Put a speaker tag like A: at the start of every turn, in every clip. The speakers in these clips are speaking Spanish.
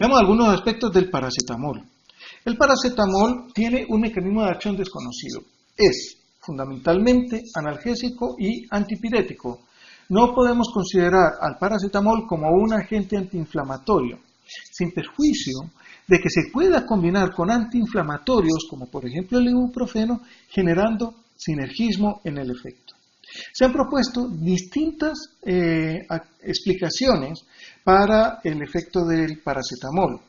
A: Veamos algunos aspectos del paracetamol. El paracetamol tiene un mecanismo de acción desconocido. Es fundamentalmente analgésico y antipirético. No podemos considerar al paracetamol como un agente antiinflamatorio, sin perjuicio de que se pueda combinar con antiinflamatorios, como por ejemplo el ibuprofeno, generando sinergismo en el efecto. Se han propuesto distintas explicaciones para el efecto del paracetamol.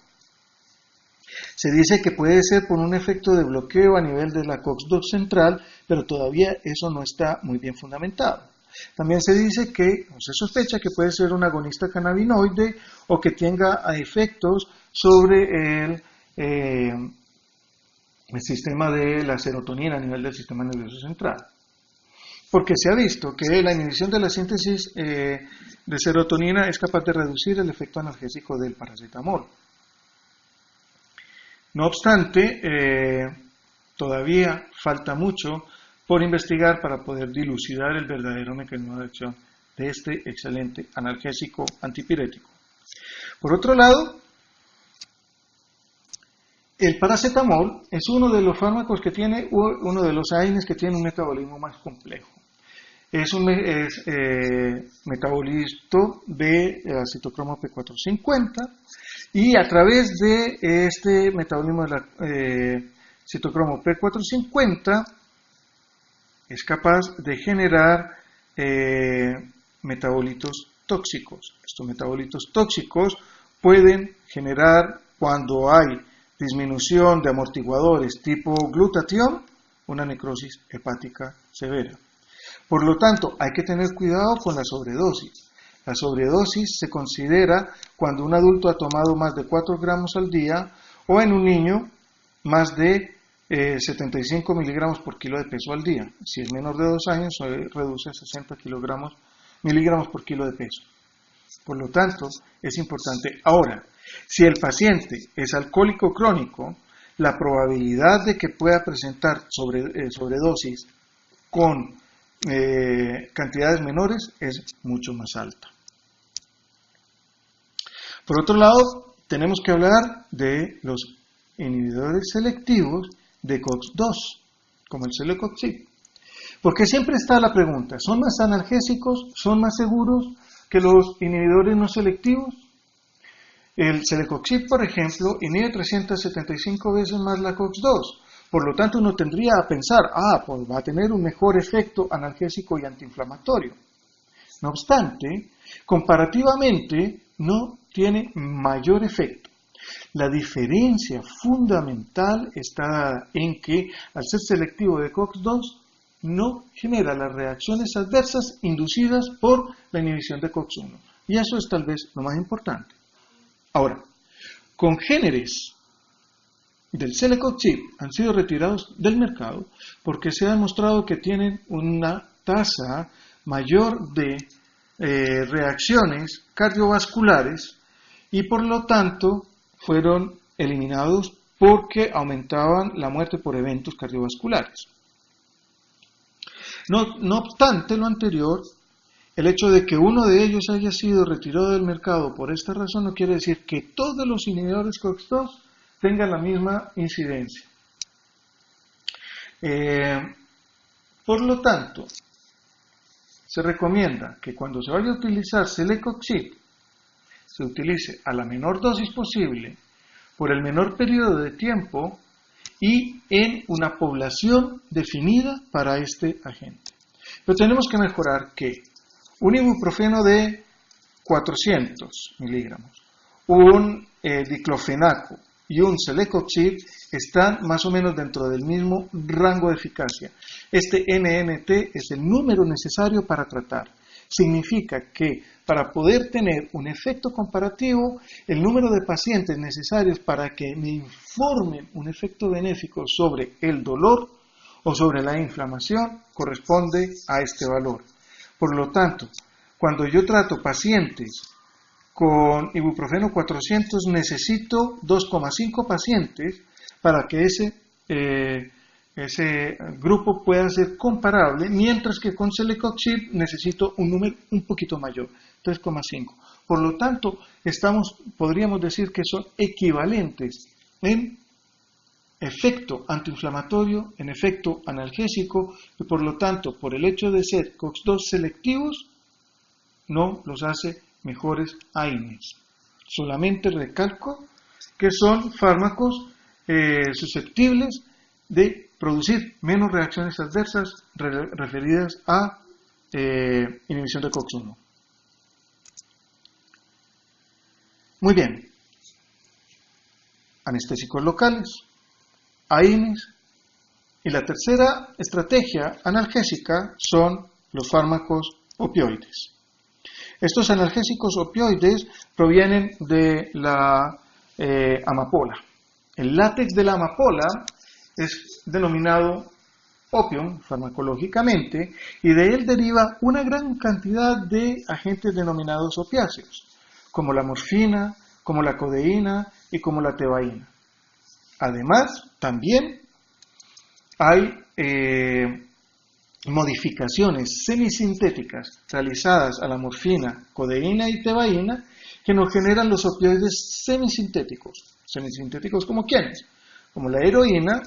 A: Se dice que puede ser por un efecto de bloqueo a nivel de la COX-2 central, pero todavía eso no está muy bien fundamentado. También se dice que, o se sospecha que puede ser un agonista cannabinoide o que tenga efectos sobre el sistema de la serotonina a nivel del sistema nervioso central. Porque se ha visto que la inhibición de la síntesis de serotonina es capaz de reducir el efecto analgésico del paracetamol. No obstante, todavía falta mucho por investigar para poder dilucidar el verdadero mecanismo de acción de este excelente analgésico antipirético. Por otro lado, el paracetamol es uno de los fármacos que tiene, uno de los AINES que tiene un metabolismo más complejo. Es un metabolito de citocromo P450 y a través de este metabolismo de la citocromo P450 es capaz de generar metabolitos tóxicos. Estos metabolitos tóxicos pueden generar, cuando hay disminución de amortiguadores tipo glutatión, una necrosis hepática severa. Por lo tanto, hay que tener cuidado con la sobredosis. La sobredosis se considera cuando un adulto ha tomado más de 4 gramos al día o en un niño más de 75 miligramos por kilo de peso al día. Si es menor de 2 años, se reduce a 60 miligramos por kilo de peso. Por lo tanto, es importante. Ahora, si el paciente es alcohólico crónico, la probabilidad de que pueda presentar sobredosis con cantidades menores es mucho más alta. Por otro lado, tenemos que hablar de los inhibidores selectivos de COX-2, como el celecoxib. Porque siempre está la pregunta, ¿son más analgésicos, son más seguros que los inhibidores no selectivos? El celecoxib, por ejemplo, inhibe 375 veces más la COX-2. Por lo tanto, uno tendría a pensar, pues va a tener un mejor efecto analgésico y antiinflamatorio. No obstante, comparativamente, no tiene mayor efecto. La diferencia fundamental está en que, al ser selectivo de COX-2, no genera las reacciones adversas inducidas por la inhibición de COX-1. Y eso es tal vez lo más importante. Ahora, congéneres del celecoxib han sido retirados del mercado porque se ha demostrado que tienen una tasa mayor de reacciones cardiovasculares y por lo tanto fueron eliminados porque aumentaban la muerte por eventos cardiovasculares. No obstante lo anterior, el hecho de que uno de ellos haya sido retirado del mercado por esta razón no quiere decir que todos los inhibidores COX-2 tengan la misma incidencia. Por lo tanto, se recomienda que cuando se vaya a utilizar celecoxib, se utilice a la menor dosis posible, por el menor periodo de tiempo y en una población definida para este agente. Pero tenemos que mejorar que un ibuprofeno de 400 miligramos, un diclofenaco y un celecoxib están más o menos dentro del mismo rango de eficacia. Este NNT es el número necesario para tratar. Significa que para poder tener un efecto comparativo, el número de pacientes necesarios para que me informen un efecto benéfico sobre el dolor o sobre la inflamación corresponde a este valor. Por lo tanto, cuando yo trato pacientes con ibuprofeno 400, necesito 2,5 pacientes para que ese ese grupo pueda ser comparable, mientras que con celecoxib necesito un número un poquito mayor, 3,5. Por lo tanto, podríamos decir que son equivalentes en efecto antiinflamatorio, en efecto analgésico, y por lo tanto, por el hecho de ser COX-2 selectivos, no los hace mejores AINES. Solamente recalco que son fármacos susceptibles de producir menos reacciones adversas referidas a inhibición de COX-1. Muy bien. Anestésicos locales, AINES, y la tercera estrategia analgésica son los fármacos opioides. Estos analgésicos opioides provienen de la amapola. El látex de la amapola es denominado opium farmacológicamente y de él deriva una gran cantidad de agentes denominados opiáceos, como la morfina, como la codeína y como la tebaína. Además, también hay modificaciones semisintéticas realizadas a la morfina, codeína y tebaína que nos generan los opioides semisintéticos. ¿Semisintéticos como quiénes? Como la heroína,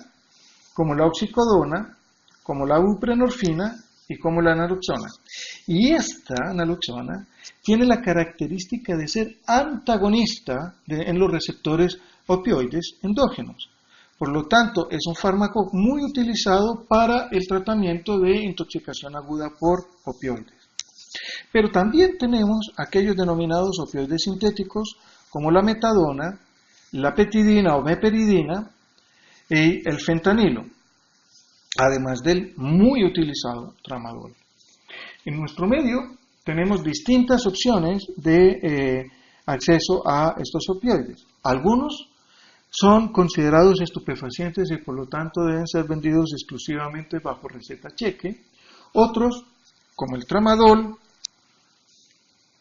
A: como la oxicodona, como la buprenorfina y como la naloxona. Y esta naloxona tiene la característica de ser antagonista en los receptores opioides endógenos. Por lo tanto, es un fármaco muy utilizado para el tratamiento de intoxicación aguda por opioides. Pero también tenemos aquellos denominados opioides sintéticos como la metadona, la petidina o meperidina y el fentanilo, además del muy utilizado tramadol. En nuestro medio tenemos distintas opciones de acceso a estos opioides. Algunos son considerados estupefacientes y por lo tanto deben ser vendidos exclusivamente bajo receta cheque. Otros, como el tramadol,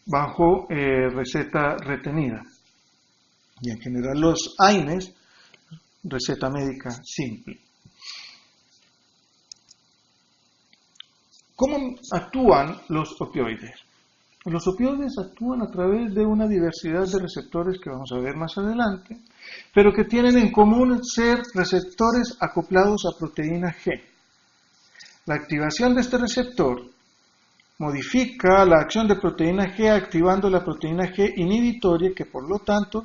A: bajo receta retenida. Y en general los AINES, receta médica simple. ¿Cómo actúan los opioides? Los opioides actúan a través de una diversidad de receptores que vamos a ver más adelante, pero que tienen en común ser receptores acoplados a proteína G. La activación de este receptor modifica la acción de proteína G activando la proteína G inhibitoria que por lo tanto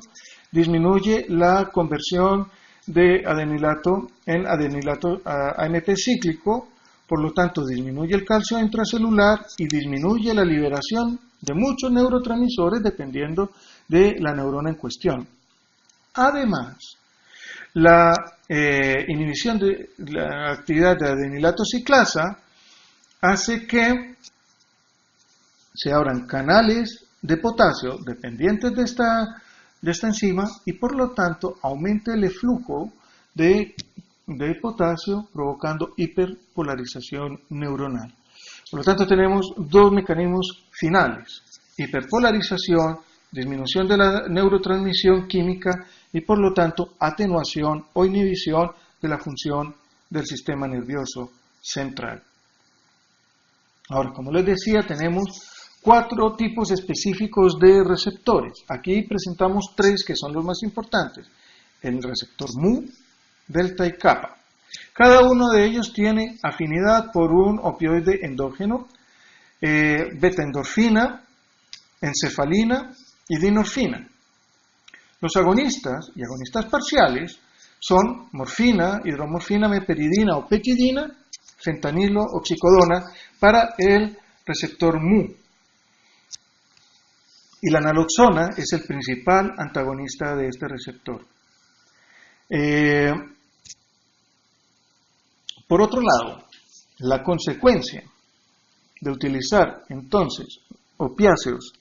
A: disminuye la conversión de adenilato en adenilato AMP cíclico, por lo tanto disminuye el calcio intracelular y disminuye la liberación de muchos neurotransmisores dependiendo de la neurona en cuestión. Además, la inhibición de la actividad de adenilato ciclasa hace que se abran canales de potasio dependientes de esta enzima y por lo tanto aumente el flujo de potasio provocando hiperpolarización neuronal. Por lo tanto tenemos dos mecanismos finales: hiperpolarización, disminución de la neurotransmisión química y por lo tanto atenuación o inhibición de la función del sistema nervioso central. Ahora, como les decía, tenemos 4 tipos específicos de receptores. Aquí presentamos 3 que son los más importantes: el receptor mu, delta y kappa. Cada uno de ellos tiene afinidad por un opioide endógeno, beta-endorfina, encefalina y dinorfina. Los agonistas y agonistas parciales son morfina, hidromorfina, meperidina o petidina, fentanilo, oxicodona para el receptor mu. Y la naloxona es el principal antagonista de este receptor. Por otro lado, la consecuencia de utilizar entonces opiáceos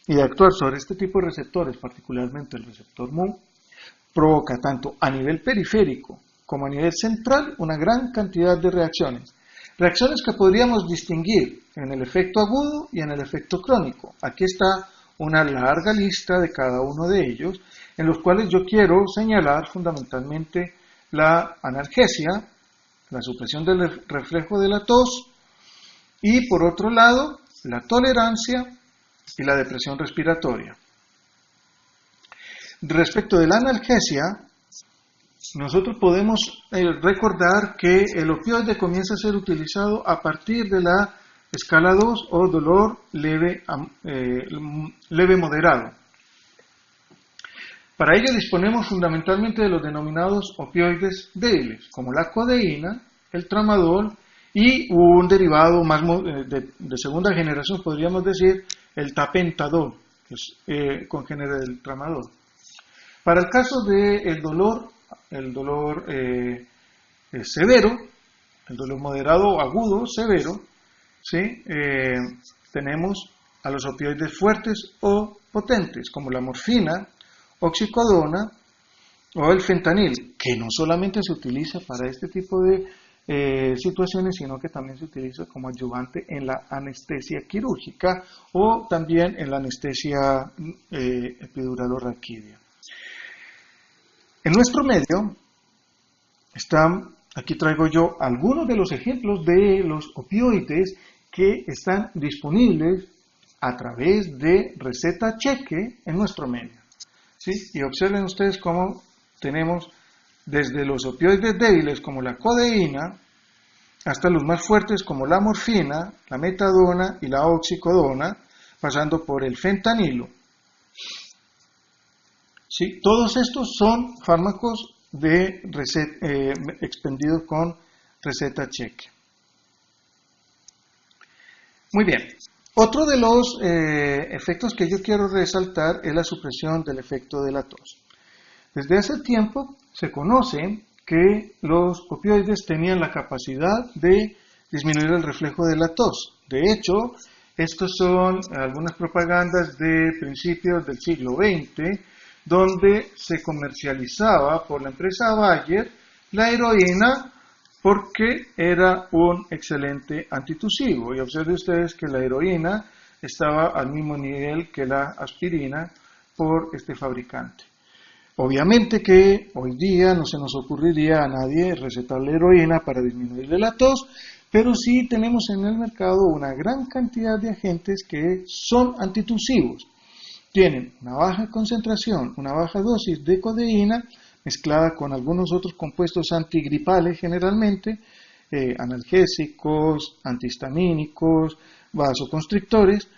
A: y de actuar sobre este tipo de receptores, particularmente el receptor mu, provoca tanto a nivel periférico como a nivel central una gran cantidad de reacciones. Reacciones que podríamos distinguir en el efecto agudo y en el efecto crónico. Aquí está una larga lista de cada uno de ellos, en los cuales yo quiero señalar fundamentalmente la analgesia, la supresión del reflejo de la tos, y por otro lado, la tolerancia y la depresión respiratoria. Respecto de la analgesia, nosotros podemos recordar que el opioide comienza a ser utilizado a partir de la escala 2 o dolor leve moderado. Para ello disponemos fundamentalmente de los denominados opioides débiles, como la codeína, el tramadol y un derivado más de segunda generación, podríamos decir, el tapentadol, que es congénere del tramadol. Para el caso del dolor, severo, el dolor moderado o agudo severo, ¿sí? Tenemos a los opioides fuertes o potentes, como la morfina, oxicodona o el fentanil, que no solamente se utiliza para este tipo de situaciones, sino que también se utiliza como ayudante en la anestesia quirúrgica o también en la anestesia epidural o raquídea. En nuestro medio aquí traigo yo algunos de los ejemplos de los opioides que están disponibles a través de receta cheque en nuestro medio. ¿Sí? Y observen ustedes cómo tenemos desde los opioides débiles como la codeína hasta los más fuertes como la morfina, la metadona y la oxicodona, pasando por el fentanilo. ¿Sí? Todos estos son fármacos expendidos con receta cheque. Muy bien. Otro de los efectos que yo quiero resaltar es la supresión del efecto de la tos. Desde hace tiempo se conoce que los opioides tenían la capacidad de disminuir el reflejo de la tos. De hecho, estas son algunas propagandas de principios del siglo XX, donde se comercializaba por la empresa Bayer la heroína porque era un excelente antitusivo. Y observen ustedes que la heroína estaba al mismo nivel que la aspirina por este fabricante. Obviamente que hoy día no se nos ocurriría a nadie recetarle heroína para disminuirle la tos, pero sí tenemos en el mercado una gran cantidad de agentes que son antitusivos. Tienen una baja concentración, una baja dosis de codeína, mezclada con algunos otros compuestos antigripales generalmente, analgésicos, antihistamínicos, vasoconstrictores,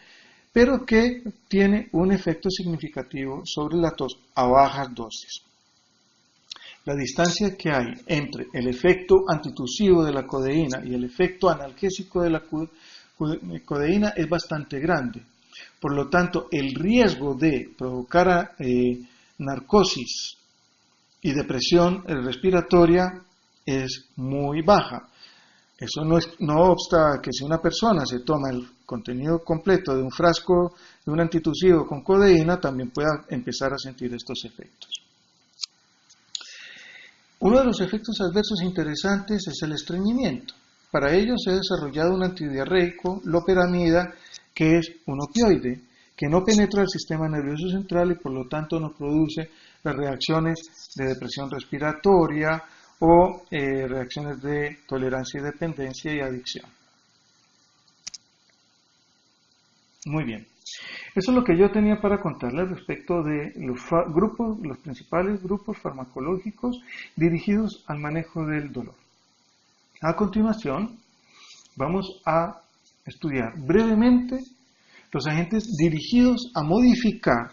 A: pero que tiene un efecto significativo sobre la tos a bajas dosis. La distancia que hay entre el efecto antitusivo de la codeína y el efecto analgésico de la codeína es bastante grande. Por lo tanto, el riesgo de provocar narcosis y depresión respiratoria es muy baja. Eso no obsta que si una persona se toma el contenido completo de un frasco de un antitusivo con codeína, también pueda empezar a sentir estos efectos. Uno de los efectos adversos interesantes es el estreñimiento. Para ello se ha desarrollado un antidiarreico, loperamida, que es un opioide, que no penetra el sistema nervioso central y por lo tanto no produce las reacciones de depresión respiratoria o reacciones de tolerancia y dependencia y adicción. Muy bien. Eso es lo que yo tenía para contarles respecto de los principales grupos farmacológicos dirigidos al manejo del dolor. A continuación, vamos a estudiar brevemente los agentes dirigidos a modificar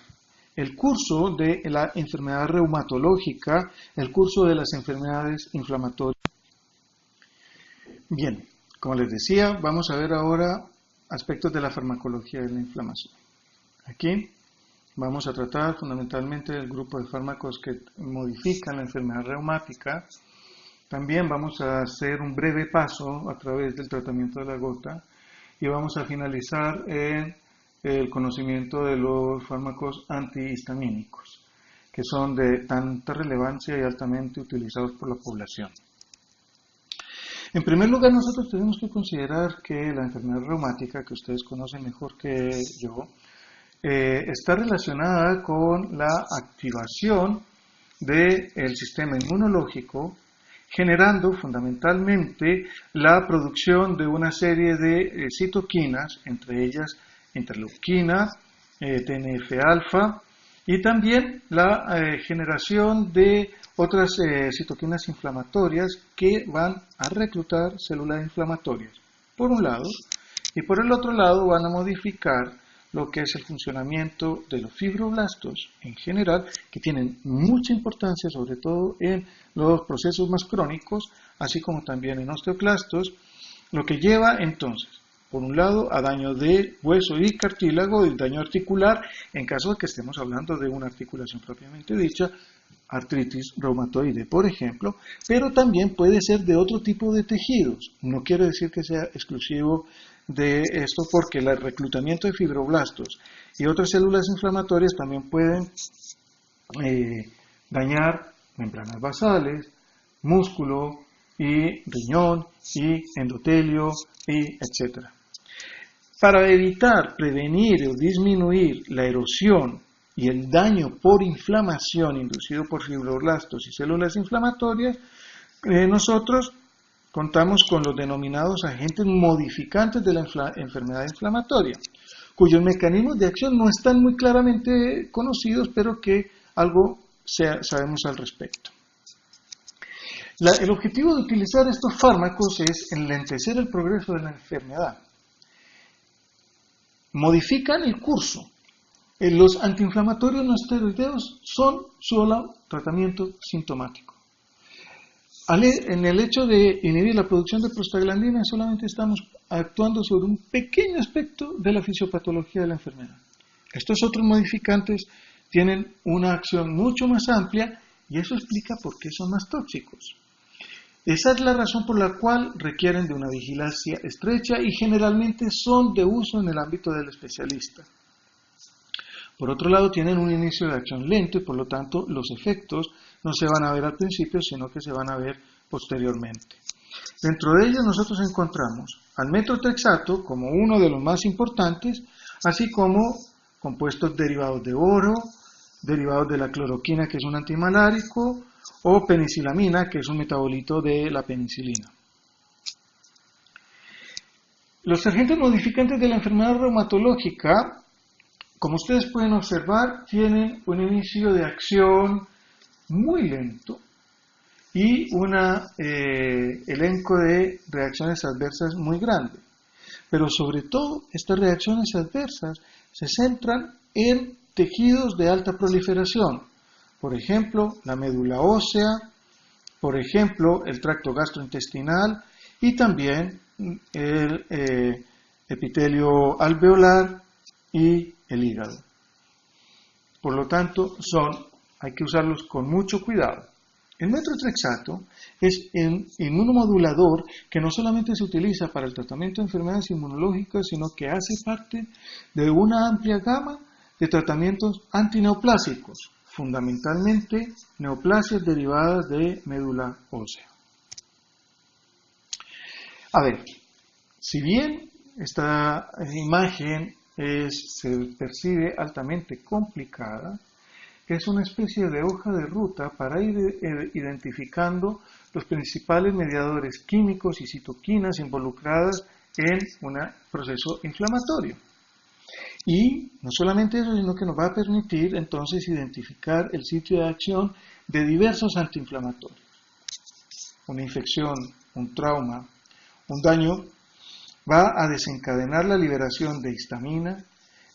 A: el curso de la enfermedad reumatológica, el curso de las enfermedades inflamatorias. Bien, como les decía, vamos a ver ahora aspectos de la farmacología de la inflamación. Aquí vamos a tratar fundamentalmente del grupo de fármacos que modifican la enfermedad reumática. También vamos a hacer un breve paso a través del tratamiento de la gota y vamos a finalizar en el conocimiento de los fármacos antihistamínicos, que son de tanta relevancia y altamente utilizados por la población. En primer lugar, nosotros tenemos que considerar que la enfermedad reumática, que ustedes conocen mejor que yo, está relacionada con la activación del sistema inmunológico generando fundamentalmente la producción de una serie de citoquinas, entre ellas interleuquina, TNF-alfa, y también la generación de otras citoquinas inflamatorias que van a reclutar células inflamatorias, por un lado, y por el otro lado van a modificar lo que es el funcionamiento de los fibroblastos en general, que tienen mucha importancia, sobre todo en los procesos más crónicos, así como también en osteoclastos, lo que lleva entonces, por un lado, a daño de hueso y cartílago, y daño articular, en caso de que estemos hablando de una articulación propiamente dicha, artritis reumatoide, por ejemplo, pero también puede ser de otro tipo de tejidos. No quiere decir que sea exclusivo de esto, porque el reclutamiento de fibroblastos y otras células inflamatorias también pueden dañar membranas basales, músculo y riñón y endotelio y etc. Para evitar, prevenir o disminuir la erosión y el daño por inflamación inducido por fibroblastos y células inflamatorias, nosotros contamos con los denominados agentes modificantes de la enfermedad inflamatoria, cuyos mecanismos de acción no están muy claramente conocidos, pero que algo sabemos al respecto. El objetivo de utilizar estos fármacos es enlentecer el progreso de la enfermedad. Modifican el curso. Los antiinflamatorios no esteroideos son solo tratamiento sintomático. En el hecho de inhibir la producción de prostaglandina, solamente estamos actuando sobre un pequeño aspecto de la fisiopatología de la enfermedad. Estos otros modificantes tienen una acción mucho más amplia y eso explica por qué son más tóxicos. Esa es la razón por la cual requieren de una vigilancia estrecha y generalmente son de uso en el ámbito del especialista. Por otro lado, tienen un inicio de acción lento y por lo tanto los efectos no se van a ver al principio, sino que se van a ver posteriormente. Dentro de ellos nosotros encontramos al metotrexato como uno de los más importantes, así como compuestos derivados de oro, derivados de la cloroquina, que es un antimalárico, o penicilamina, que es un metabolito de la penicilina. Los agentes modificantes de la enfermedad reumatológica, como ustedes pueden observar, tienen un inicio de acción muy lento y un elenco de reacciones adversas muy grande. Pero sobre todo, estas reacciones adversas se centran en tejidos de alta proliferación. Por ejemplo, la médula ósea, por ejemplo, el tracto gastrointestinal y también el epitelio alveolar y el hígado. Por lo tanto, hay que usarlos con mucho cuidado. El metotrexato es un inmunomodulador que no solamente se utiliza para el tratamiento de enfermedades inmunológicas, sino que hace parte de una amplia gama de tratamientos antineoplásicos, fundamentalmente neoplasias derivadas de médula ósea. A ver, si bien esta imagen se percibe altamente complicada, es una especie de hoja de ruta para ir identificando los principales mediadores químicos y citoquinas involucradas en un proceso inflamatorio. Y no solamente eso, sino que nos va a permitir entonces identificar el sitio de acción de diversos antiinflamatorios. Una infección, un trauma, un daño va a desencadenar la liberación de histamina,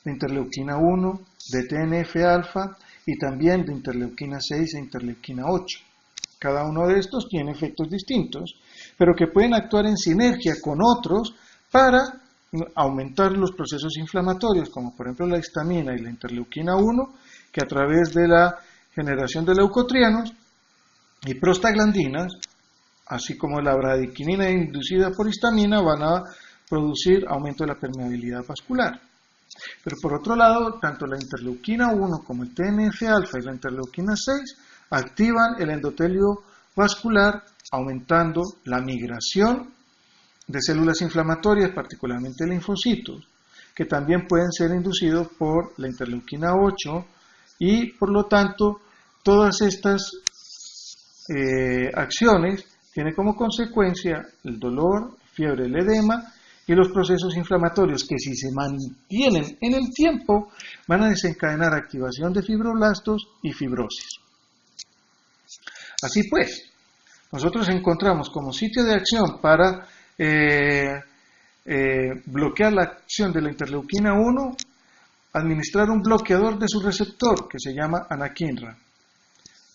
A: de interleuquina 1, de TNF-alfa y también de interleuquina 6 e interleuquina 8. Cada uno de estos tiene efectos distintos, pero que pueden actuar en sinergia con otros para aumentar los procesos inflamatorios, como por ejemplo la histamina y la interleuquina 1, que a través de la generación de leucotrienos y prostaglandinas, así como la bradiquinina inducida por histamina, van a producir aumento de la permeabilidad vascular. Pero por otro lado, tanto la interleuquina 1 como el TNF-alfa y la interleuquina 6 activan el endotelio vascular, aumentando la migración de células inflamatorias, particularmente linfocitos, que también pueden ser inducidos por la interleuquina 8 y por lo tanto todas estas acciones tiene como consecuencia el dolor, fiebre, el edema y los procesos inflamatorios que, si se mantienen en el tiempo, van a desencadenar activación de fibroblastos y fibrosis. Así pues, nosotros encontramos como sitio de acción para bloquear la acción de la interleuquina 1, administrar un bloqueador de su receptor que se llama anakinra.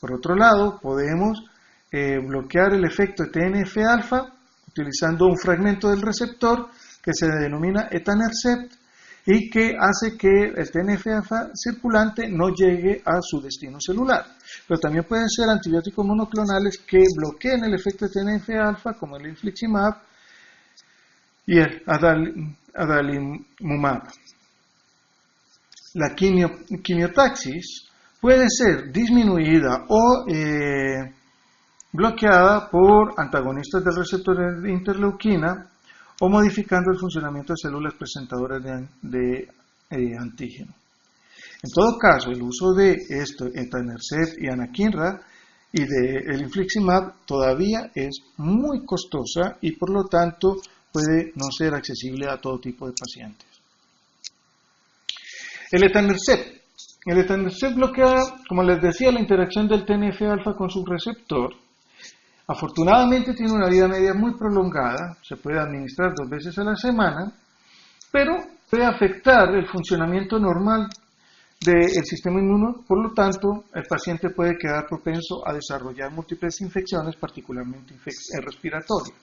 A: Por otro lado, podemos bloquear el efecto de TNF-alfa utilizando un fragmento del receptor que se denomina etanercept y que hace que el TNF-alfa circulante no llegue a su destino celular. Pero también pueden ser antibióticos monoclonales que bloqueen el efecto de TNF-alfa, como el infliximab y el adalimumab. La quimiotaxis puede ser disminuida o bloqueada por antagonistas del receptor de interleuquina o modificando el funcionamiento de células presentadoras de antígeno. En todo caso, el uso de etanercept y anakinra y del infliximab todavía es muy costosa y por lo tanto puede no ser accesible a todo tipo de pacientes. El etanercept bloquea, como les decía, la interacción del TNF-alfa con su receptor. Afortunadamente tiene una vida media muy prolongada, se puede administrar 2 veces a la semana, pero puede afectar el funcionamiento normal del sistema inmuno, por lo tanto el paciente puede quedar propenso a desarrollar múltiples infecciones, particularmente respiratorias.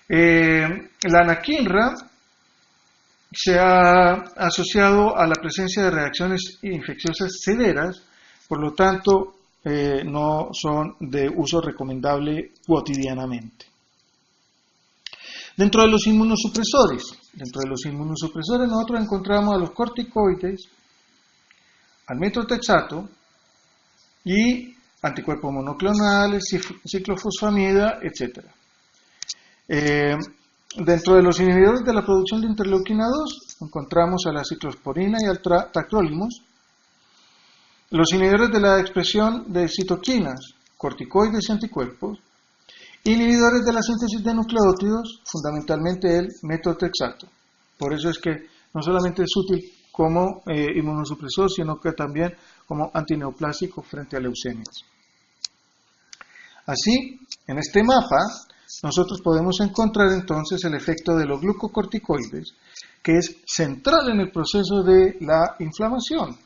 A: La anakinra se ha asociado a la presencia de reacciones infecciosas severas, por lo tanto no son de uso recomendable cotidianamente. Dentro de los inmunosupresores nosotros encontramos a los corticoides, al metotrexato y anticuerpos monoclonales, ciclofosfamida, etc. Dentro de los inhibidores de la producción de interleuquina 2 encontramos a la ciclosporina y al tacrolimus. Los inhibidores de la expresión de citoquinas, corticoides y anticuerpos, inhibidores de la síntesis de nucleótidos, fundamentalmente el metotrexato. Por eso es que no solamente es útil como inmunosupresor, sino que también como antineoplásico frente a leucemias. Así, en este mapa, nosotros podemos encontrar entonces el efecto de los glucocorticoides, que es central en el proceso de la inflamación.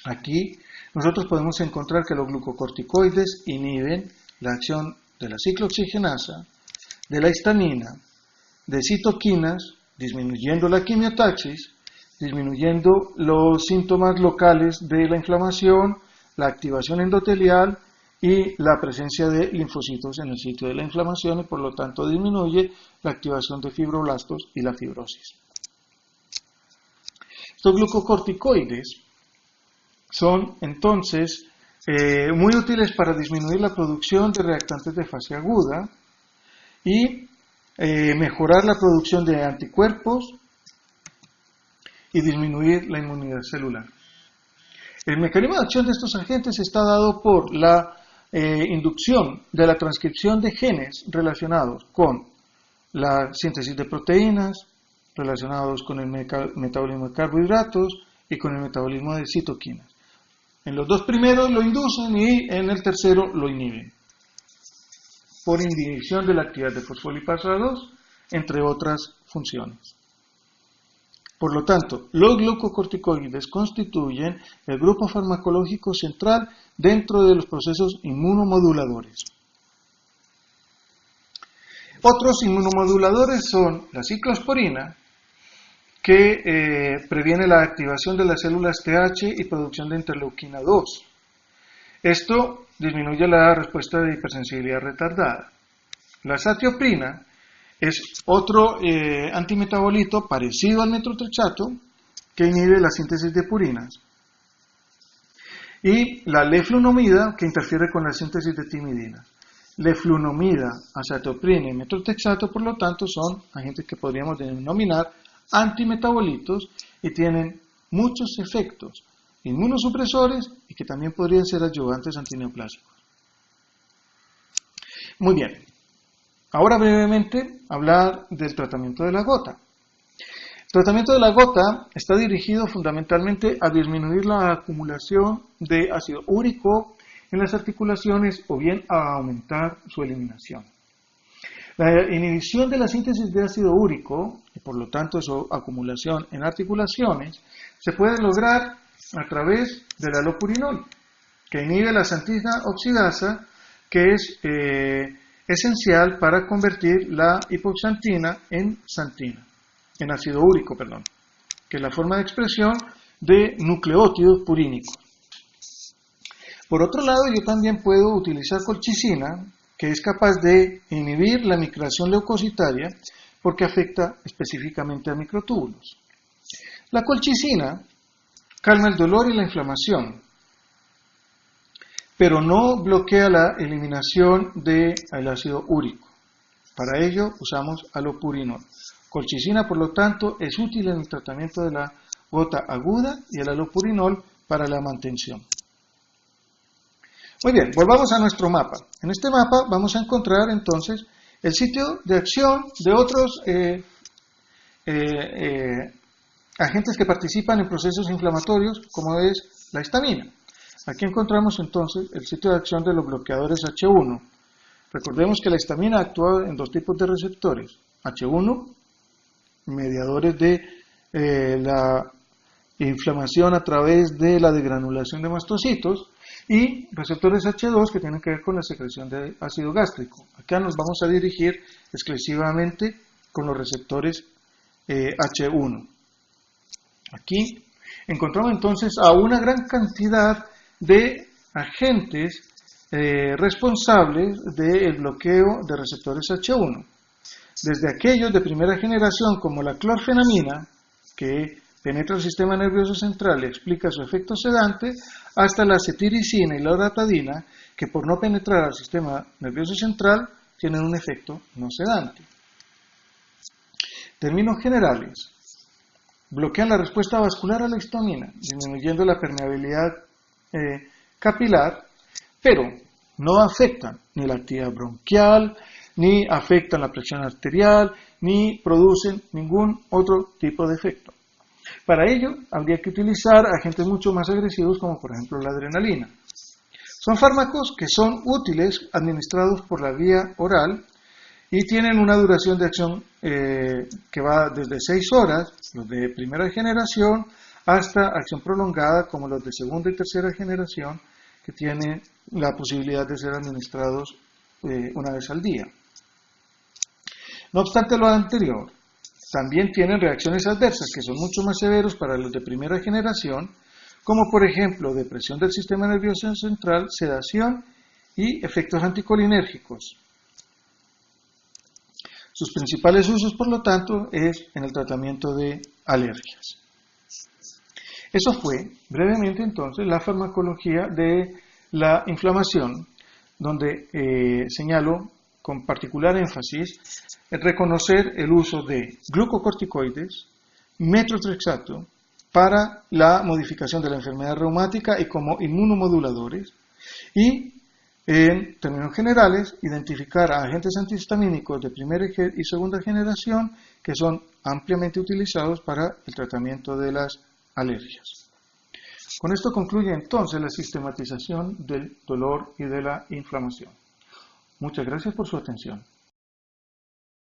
A: Aquí nosotros podemos encontrar que los glucocorticoides inhiben la acción de la ciclooxigenasa, de la histamina, de citoquinas, disminuyendo la quimiotaxis, disminuyendo los síntomas locales de la inflamación, la activación endotelial y la presencia de linfocitos en el sitio de la inflamación y por lo tanto disminuye la activación de fibroblastos y la fibrosis. Estos glucocorticoides son entonces muy útiles para disminuir la producción de reactantes de fase aguda y mejorar la producción de anticuerpos y disminuir la inmunidad celular. El mecanismo de acción de estos agentes está dado por la inducción de la transcripción de genes relacionados con la síntesis de proteínas, relacionados con el metabolismo de carbohidratos y con el metabolismo de citoquinas. En los 2 primeros lo inducen y en el tercero lo inhiben, por inhibición de la actividad de fosfolipasa 2, entre otras funciones. Por lo tanto, los glucocorticoides constituyen el grupo farmacológico central dentro de los procesos inmunomoduladores. Otros inmunomoduladores son la ciclosporina, que previene la activación de las células TH y producción de interleuquina 2. Esto disminuye la respuesta de hipersensibilidad retardada. La satioprina es otro antimetabolito parecido al metotrexato que inhibe la síntesis de purinas. Y la leflunomida, que interfiere con la síntesis de timidina. Leflunomida, azatioprina y metotrexato, por lo tanto, son agentes que podríamos denominar antimetabolitos y tienen muchos efectos inmunosupresores y que también podrían ser ayudantes antineoplásicos. Muy bien. Ahora brevemente hablar del tratamiento de la gota. El tratamiento de la gota está dirigido fundamentalmente a disminuir la acumulación de ácido úrico en las articulaciones o bien a aumentar su eliminación. La inhibición de la síntesis de ácido úrico, y por lo tanto su acumulación en articulaciones, se puede lograr a través del alopurinol, que inhibe la santina oxidasa, que es esencial para convertir la hipoxantina en santina, en ácido úrico, perdón, que es la forma de expresión de nucleótidos purínicos. Por otro lado, yo también puedo utilizar colchicina, que es capaz de inhibir la migración leucocitaria porque afecta específicamente a microtúbulos. La colchicina calma el dolor y la inflamación, pero no bloquea la eliminación del ácido úrico. Para ello usamos alopurinol. Colchicina, por lo tanto, es útil en el tratamiento de la gota aguda y el alopurinol para la mantención. Muy bien, volvamos a nuestro mapa. En este mapa vamos a encontrar entonces el sitio de acción de otros agentes que participan en procesos inflamatorios, como es la histamina. Aquí encontramos entonces el sitio de acción de los bloqueadores H1. Recordemos que la histamina actúa en dos tipos de receptores. H1, mediadores de la inflamación a través de la degranulación de mastocitos, y receptores H2 que tienen que ver con la secreción de ácido gástrico. Acá nos vamos a dirigir exclusivamente con los receptores H1. Aquí encontramos entonces a una gran cantidad de agentes responsables del bloqueo de receptores H1. Desde aquellos de primera generación como la clorfenamina, que penetra el sistema nervioso central y explica su efecto sedante, hasta la cetiricina y la loratadina, que por no penetrar al sistema nervioso central tienen un efecto no sedante. En términos generales, bloquean la respuesta vascular a la histamina, disminuyendo la permeabilidad capilar, pero no afectan ni la actividad bronquial, ni afectan la presión arterial, ni producen ningún otro tipo de efecto. Para ello, habría que utilizar agentes mucho más agresivos, como por ejemplo la adrenalina. Son fármacos que son útiles administrados por la vía oral y tienen una duración de acción que va desde 6 horas, los de primera generación, hasta acción prolongada, como los de segunda y tercera generación, que tienen la posibilidad de ser administrados una vez al día. No obstante lo anterior, también tienen reacciones adversas que son mucho más severos para los de primera generación, como por ejemplo depresión del sistema nervioso central, sedación y efectos anticolinérgicos. Sus principales usos, por lo tanto, es en el tratamiento de alergias. Eso fue, brevemente entonces, la farmacología de la inflamación, donde señalo con particular énfasis reconocer el uso de glucocorticoides, metotrexato, para la modificación de la enfermedad reumática y como inmunomoduladores, y en términos generales, identificar a agentes antihistamínicos de primera y segunda generación que son ampliamente utilizados para el tratamiento de las alergias. Con esto concluye entonces la sistematización del dolor y de la inflamación. Muchas gracias por su atención.